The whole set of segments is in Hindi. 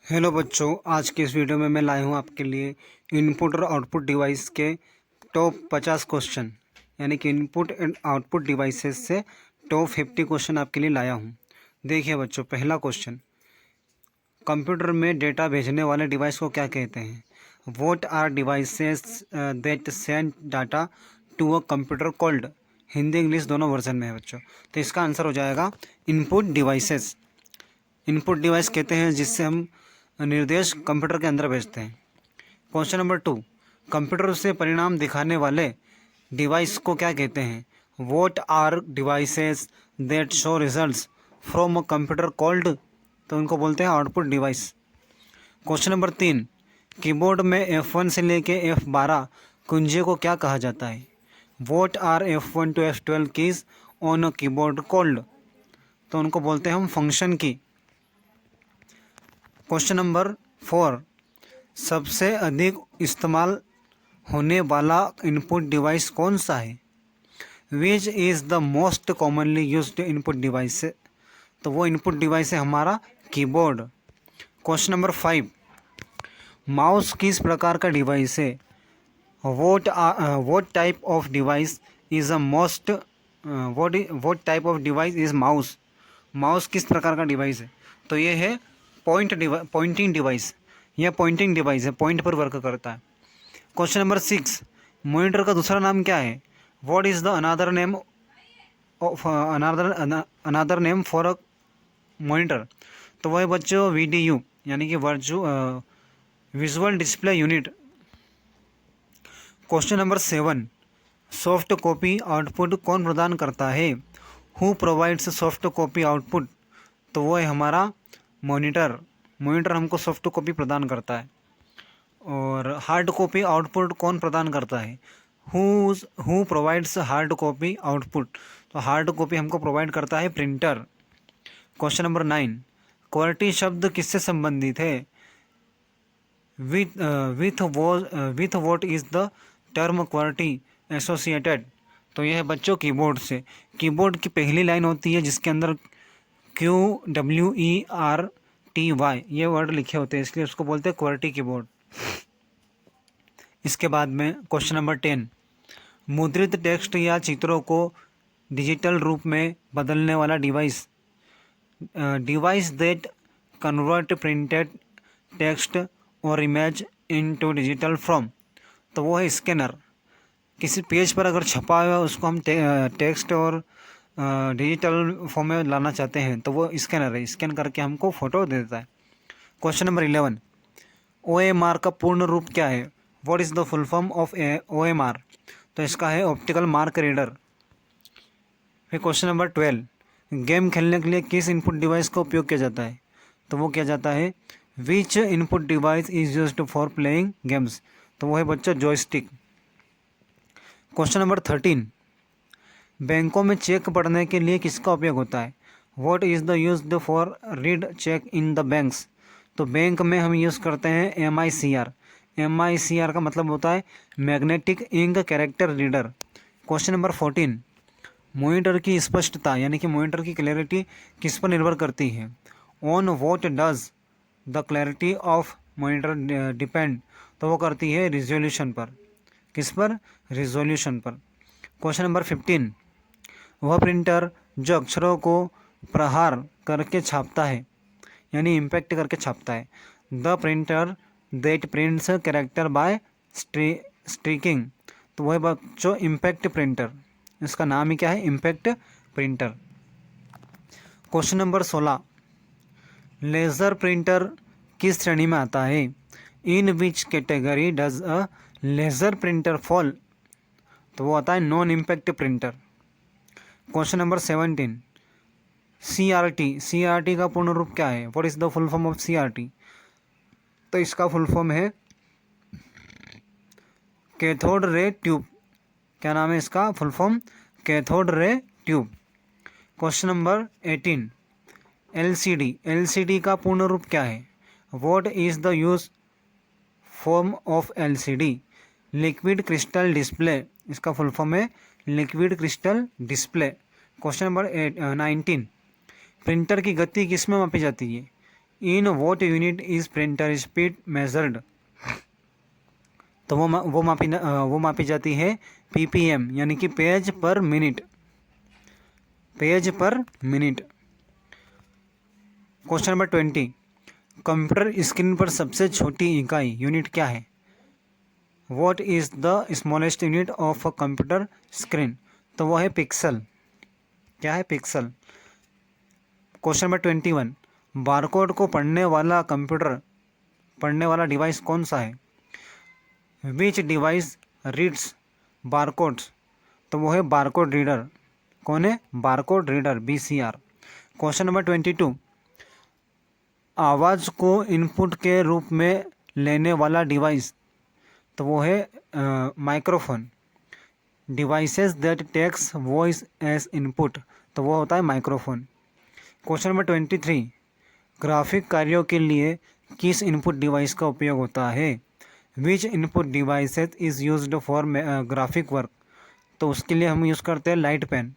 हेलो बच्चों, आज के इस वीडियो में मैं लाया हूँ आपके लिए इनपुट और आउटपुट डिवाइस के टॉप 50 क्वेश्चन, यानी कि इनपुट एंड आउटपुट डिवाइसेस से टॉप 50 क्वेश्चन आपके लिए लाया हूँ। देखिए बच्चों, पहला क्वेश्चन, कंप्यूटर में डेटा भेजने वाले डिवाइस को क्या कहते हैं? What are devices that send data to a computer called? Hindi English दोनों वर्जन में है बच्चों। तो इसका आंसर हो जाएगा इनपुट डिवाइसेस। इनपुट डिवाइस कहते हैं जिससे हम निर्देश कंप्यूटर के अंदर भेजते हैं। क्वेश्चन नंबर 2, कंप्यूटर से परिणाम दिखाने वाले डिवाइस को क्या कहते हैं? What are devices that show results from a computer called? तो उनको बोलते हैं output device. Question number 3, keyboard में F1 से लेके F12 कुंजी को क्या कहा जाता है? What are F1 to F12 keys on a keyboard called? तो उनको बोलते हैं हम फंक्शन की। क्वेश्चन नंबर 4, सबसे अधिक इस्तेमाल होने वाला इनपुट डिवाइस कौन सा है? Which is the most commonly used input device? तो वो इनपुट डिवाइस है हमारा कीबोर्ड। क्वेश्चन नंबर 5, माउस किस प्रकार का डिवाइस है? Vote type of device is a most vote type of device is mouse? Mouse किस प्रकार का डिवाइस है? तो ये है पॉइंटिंग डिवाइस। यह पॉइंटिंग डिवाइस है, पॉइंट पर वर्क करता है। क्वेश्चन नंबर 6, मॉनिटर का दूसरा नाम क्या है? What is the another name of another name for a monitor? तो वह है बच्चों VDU, यानी कि visual display unit. Question number 7, soft copy output कौन प्रदान करता है? Who provides soft copy output? तो वो है हमारा मॉनिटर। मॉनिटर हमको सॉफ्ट कॉपी प्रदान करता है। और हार्ड कॉपी आउटपुट कौन प्रदान करता है? Who provides hard copy output? तो हार्ड कॉपी हमको प्रोवाइड करता है प्रिंटर। क्वेश्चन नंबर 9, क्वालिटी शब्द किससे संबंधित है? With what is the term quality associated? तो यह है बच्चों कीबोर्ड से। कीबोर्ड की पहली लाइन होती है जिसके अंदर QWERTY ये वर्ड लिखे होते हैं, इसलिए उसको बोलते हैं क्वालिटी कीबोर्ड। इसके बाद में क्वेश्चन नंबर 10, मुद्रित टेक्स्ट या चित्रों को डिजिटल रूप में बदलने वाला device? Device that convert printed text और इमेज इनटू डिजिटल फॉर्म? तो वो है स्कैनर। किसी पेज पर अगर छपा हुआ उसको हम टेक्स्ट और डिजिटल फॉर्म में लाना चाहते हैं तो वो स्कैनर है, स्कैन करके हमको फ़ोटो दे देता है। क्वेश्चन नंबर 11, OMR का पूर्ण रूप क्या है? What is the full form of OMR? तो इसका है ऑप्टिकल मार्क रीडर। फिर क्वेश्चन नंबर 12, गेम खेलने के लिए किस इनपुट डिवाइस का उपयोग किया जाता है? तो वो किया जाता है which input device is used for playing games? तो वो है बच्चा जॉयस्टिक। क्वेश्चन नंबर 13, बैंकों में चेक पढ़ने के लिए किसका उपयोग होता है? What is the used for read check in the banks? तो बैंक में हम यूज़ करते हैं MICR। MICR का मतलब होता है magnetic ink character reader. Question number 14, monitor की स्पष्टता यानी कि मॉनिटर की क्लैरिटी किस पर निर्भर करती है? On what does the clarity of monitor depend? तो वो करती है रिजोल्यूशन पर। किस पर? रिजोल्यूशन पर। क्वेश्चन नंबर 15, वह प्रिंटर जो अक्षरों को प्रहार करके छापता है यानी इम्पैक्ट करके छापता है? The printer that prints character bye streaking? तो वह बच्चों इम्पैक्ट प्रिंटर, इसका नाम ही क्या है? Impact printer. Question number 16, laser printer किस श्रेणी में आता है? In which category does a laser printer fall? तो वो आता है non impact printer. Question number 17, CRT का पूर्ण रूप क्या है? What is the full form of CRT? तो इसका फुल फॉर्म है कैथोड रे ट्यूब। क्या नाम है इसका full form? Cathode ray tube. Question number 18, LCD का पूर्ण रूप क्या है? What is the use form of LCD? Liquid crystal display. इसका फुल फॉर्म है liquid crystal display. Question number 19, printer की गति किस में मापी जाती है? In what unit is printer speed measured, तो वो मापी जाती है पीपीएम यानी कि पेज पर मिनट, पेज पर minute. Question number 20, computer screen पर सबसे छोटी इकाई यूनिट क्या है? What is the smallest unit of a computer screen, तो वो है पिक्सल। क्या है? पिक्सल। क्वेश्चन नंबर 21, बारकोड को पढ़ने वाला डिवाइस कौन सा है? विच डिवाइस रीड्स बारकोड्स, तो वो है बारकोड रीडर। कौन है? Barcode reader, BCR। Question number 22, आवाज़ को इनपुट के रूप में लेने वाला डिवाइस, तो वो है microphone. Devices that takes voice as input, तो वो होता है माइक्रोफोन। क्वेश्चन नंबर 23, ग्राफिक कार्यों के लिए किस इनपुट डिवाइस का उपयोग होता है? Which input devices is used for graphic work, तो उसके लिए हम यूज़ करते हैं light pen.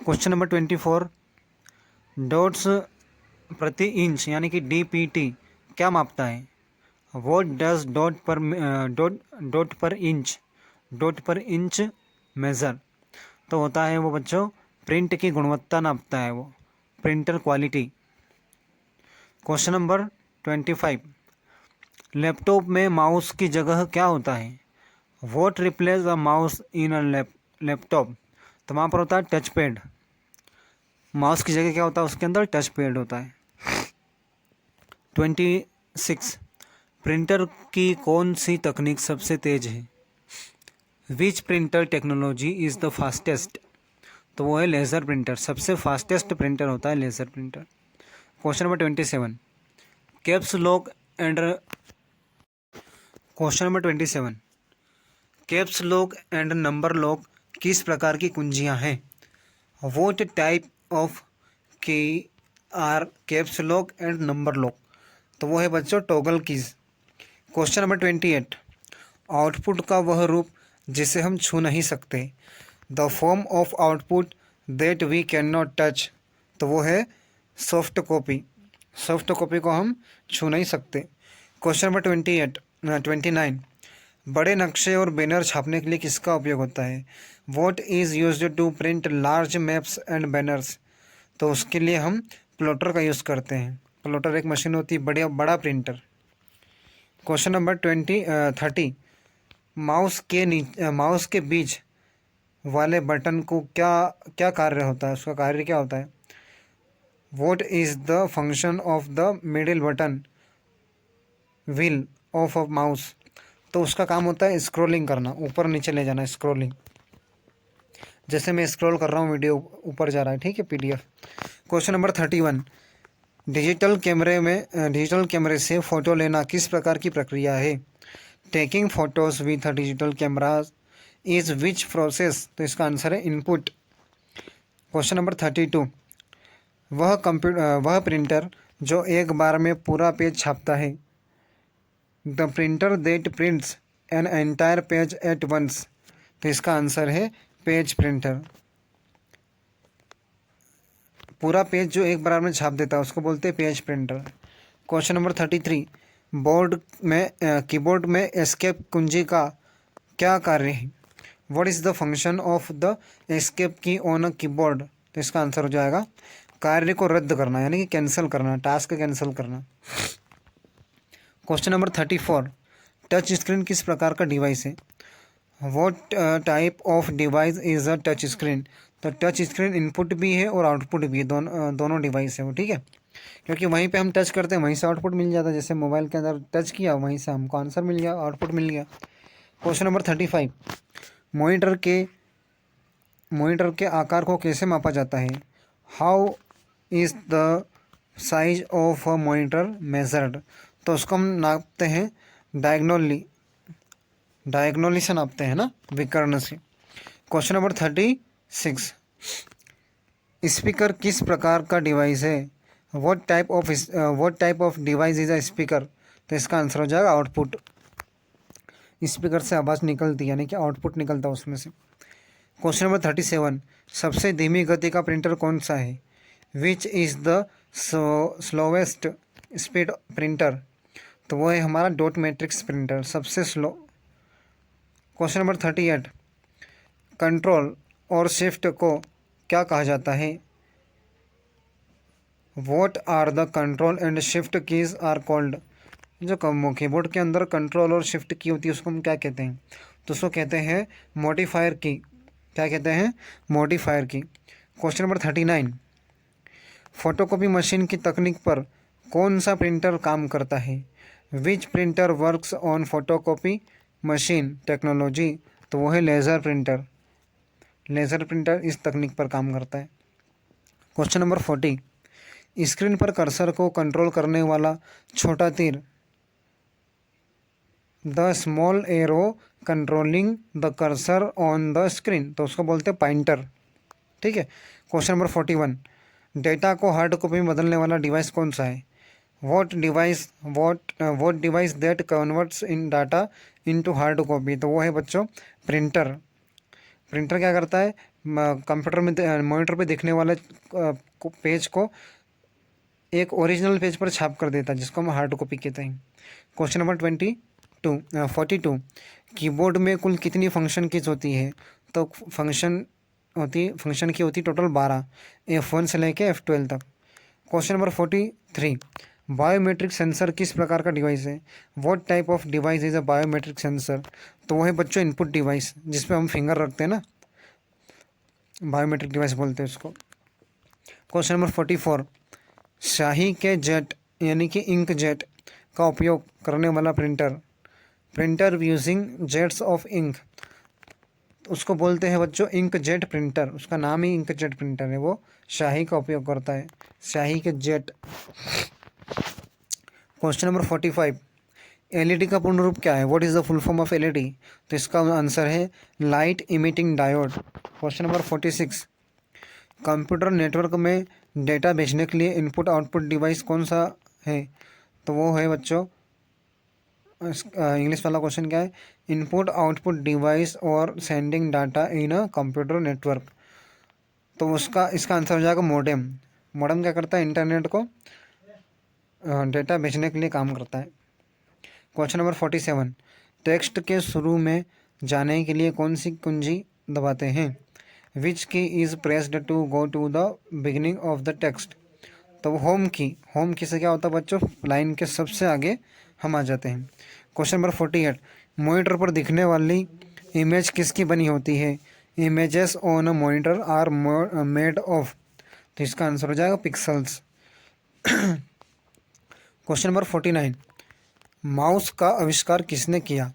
Question number 24, dots प्रति इंच यानी कि DPT क्या मापता है? What does dot per inch measure, तो होता है वो बच्चों प्रिंट की गुणवत्ता नापता है वो, printer quality. Question number 25, laptop में माउस की जगह क्या होता है? What replace a mouse in a laptop, तो वहाँ पर होता है टच पैड। माउस की जगह क्या होता है उसके अंदर? टच पैड होता है। 26, प्रिंटर की कौन सी तकनीक सबसे तेज है? Which printer technology is the fastest, तो वो है लेज़र प्रिंटर। सबसे फास्टेस्ट प्रिंटर होता है laser printer. Question number 27, caps lock and question number 27, caps lock and number lock किस प्रकार की कुंजियाँ हैं? What type of key are caps lock and number lock, तो वो है बच्चों टॉगल कीज। क्वेश्चन नंबर 28, आउटपुट का वह रूप जिसे हम छू नहीं सकते, the form of output that we can not touch, तो वो है सॉफ्ट कॉपी। सॉफ्ट कॉपी को हम छू नहीं सकते। क्वेश्चन नंबर 29, बड़े नक्शे और बैनर छापने के लिए किसका उपयोग होता है? What is used to print large maps and banners, तो उसके लिए हम प्लॉटर का यूज़ करते हैं। प्लॉटर एक मशीन होती है, बड़ा प्रिंटर। क्वेश्चन नंबर 30, माउस के बीच वाले बटन को क्या कार्य होता है? उसका कार्य क्या होता है? What is the function of the middle button wheel of a mouse, तो उसका काम होता है स्क्रॉलिंग करना, ऊपर नीचे ले जाना, स्क्रॉलिंग। जैसे मैं स्क्रॉल कर रहा हूँ वीडियो ऊपर जा रहा है, ठीक है, PDF। क्वेश्चन नंबर 31, डिजिटल कैमरे से फ़ोटो लेना किस प्रकार की प्रक्रिया है? Taking photos with a digital camera is which process, तो इसका आंसर है इनपुट। क्वेश्चन नंबर 32, वह प्रिंटर जो एक बार में पूरा पेज छापता है, the printer that prints an entire page at once, तो इसका आंसर है पेज प्रिंटर। पूरा पेज जो एक बार में छाप देता है उसको बोलते हैं page printer. Question number 33, keyboard में एस्केप कुंजी का क्या कार्य है? What is the function of the escape की ऑन अ कीबोर्ड, तो इसका आंसर हो जाएगा कार्य को रद्द करना, यानी कि कैंसिल करना, टास्क कैंसिल करना। क्वेश्चन नंबर 34, टच स्क्रीन किस प्रकार का डिवाइस है? What type of device is a touch screen, तो टच स्क्रीन इनपुट भी है और आउटपुट भी है, दोनों डिवाइस है वो, ठीक है, क्योंकि वहीं पे हम टच करते हैं वहीं से आउटपुट मिल जाता है। जैसे मोबाइल के अंदर टच किया वहीं से हमको आंसर मिल गया, आउटपुट मिल गया। क्वेश्चन नंबर 35, मॉनिटर के आकार को कैसे मापा जाता है? How is the size of a monitor measured, तो उसको हम नापते हैं डायगोनली से नापते हैं ना, विकर्ण से। क्वेश्चन नंबर 36, स्पीकर किस प्रकार का डिवाइस है? What type of device is a speaker, तो इसका आंसर हो जाएगा आउटपुट। स्पीकर से आवाज़ निकलती है, यानी कि आउटपुट निकलता है उसमें से। क्वेश्चन नंबर 37, सबसे धीमी गति का प्रिंटर कौन सा है? Which is the slowest speed printer, तो वो है हमारा डॉट मैट्रिक्स प्रिंटर, सबसे स्लो। क्वेश्चन नंबर 38, कंट्रोल और शिफ्ट को क्या कहा जाता है? What are the control and shift keys are called? जो कीबोर्ड के अंदर कंट्रोल और शिफ्ट की होती है उसको हम क्या कहते हैं? तो उसको कहते हैं मॉडिफायर की। क्या कहते हैं? मॉडिफायर की। क्वेश्चन नंबर 39, फोटोकॉपी मशीन की तकनीक पर कौन सा प्रिंटर काम करता है? Which printer works on photocopy machine technology? तो वो है लेज़र प्रिंटर। लेज़र प्रिंटर इस तकनीक पर काम करता है। क्वेश्चन नंबर 40, स्क्रीन पर कर्सर को कंट्रोल करने वाला छोटा तीर, the small arrow controlling the cursor on the screen, तो उसको बोलते हैं पॉइंटर। ठीक है। क्वेश्चन नंबर 41, डेटा को हार्ड कॉपी में बदलने वाला डिवाइस कौन सा है? What device that converts in data into hard copy? तो वो है बच्चों प्रिंटर। प्रिंटर क्या करता है? कंप्यूटर में मॉनिटर पे दिखने वाले पेज को एक ओरिजिनल पेज पर छाप कर देता है, जिसको हम हार्ड कॉपी कहते हैं। क्वेश्चन नंबर 42 कीबोर्ड में कुल कितनी फंक्शन कीज होती है? तो फंक्शन की होती टोटल 12, F1 से लेके F12 तक। क्वेश्चन नंबर 43, बायोमेट्रिक सेंसर किस प्रकार का डिवाइस है? What type of device is a biometric sensor? तो वो है बच्चों इनपुट डिवाइस, जिसपे हम फिंगर रखते हैं ना, बायोमेट्रिक डिवाइस बोलते हैं उसको। क्वेश्चन नंबर 44, स्याही के जेट यानी कि इंक जेट का उपयोग करने वाला printer using jets of ink, उसको बोलते हैं बच्चों इंक जेट प्रिंटर। उसका नाम ही इंक जेट प्रिंटर है, वो स्याही का उपयोग करता है, स्याही के जेट। क्वेश्चन नंबर 45, एलईडी का पूर्ण रूप क्या है? What is the full form of LED? तो इसका आंसर है light emitting diode. Question number 46, computer network में डेटा भेजने के लिए इनपुट आउटपुट डिवाइस कौन सा है? तो वो है बच्चों, इंग्लिश वाला क्वेश्चन क्या है? इनपुट आउटपुट डिवाइस और sending data in a computer network. तो इसका आंसर हो जाएगा मोडेम। मोडेम क्या करता है? इंटरनेट को डेटा भेजने के लिए काम करता है। क्वेश्चन नंबर 47, टेक्स्ट के शुरू में जाने के लिए कौन सी कुंजी दबाते हैं? Which key is pressed to go to the beginning of the text? तो होम की से क्या होता है बच्चों? लाइन के सबसे आगे हम आ जाते हैं। क्वेश्चन नंबर 48, मॉनिटर पर दिखने वाली इमेज किसकी बनी होती है? Images on a monitor are made of, तो इसका आंसर हो जाएगा पिक्सल्स। क्वेश्चन नंबर 49, माउस का आविष्कार किसने किया?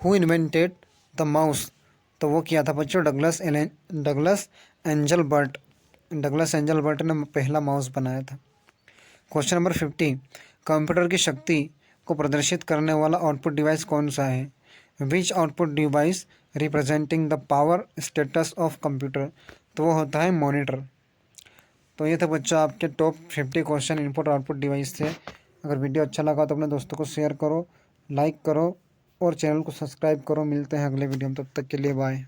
Who invented the mouse? तो वो किया था बच्चों Douglas Engelbart. Douglas Engelbart ने पहला माउस बनाया था। क्वेश्चन नंबर 50, कंप्यूटर की शक्ति को प्रदर्शित करने वाला आउटपुट डिवाइस कौन सा है? Which output device representing the power status of computer? तो वो होता है मॉनिटर। तो ये था बच्चों आपके top 50 question input output device से। अगर वीडियो अच्छा लगा तो अपने दोस्तों को शेयर करो, लाइक करो और चैनल को सब्सक्राइब करो। मिलते हैं अगले वीडियो में, तब तक के लिए बाय।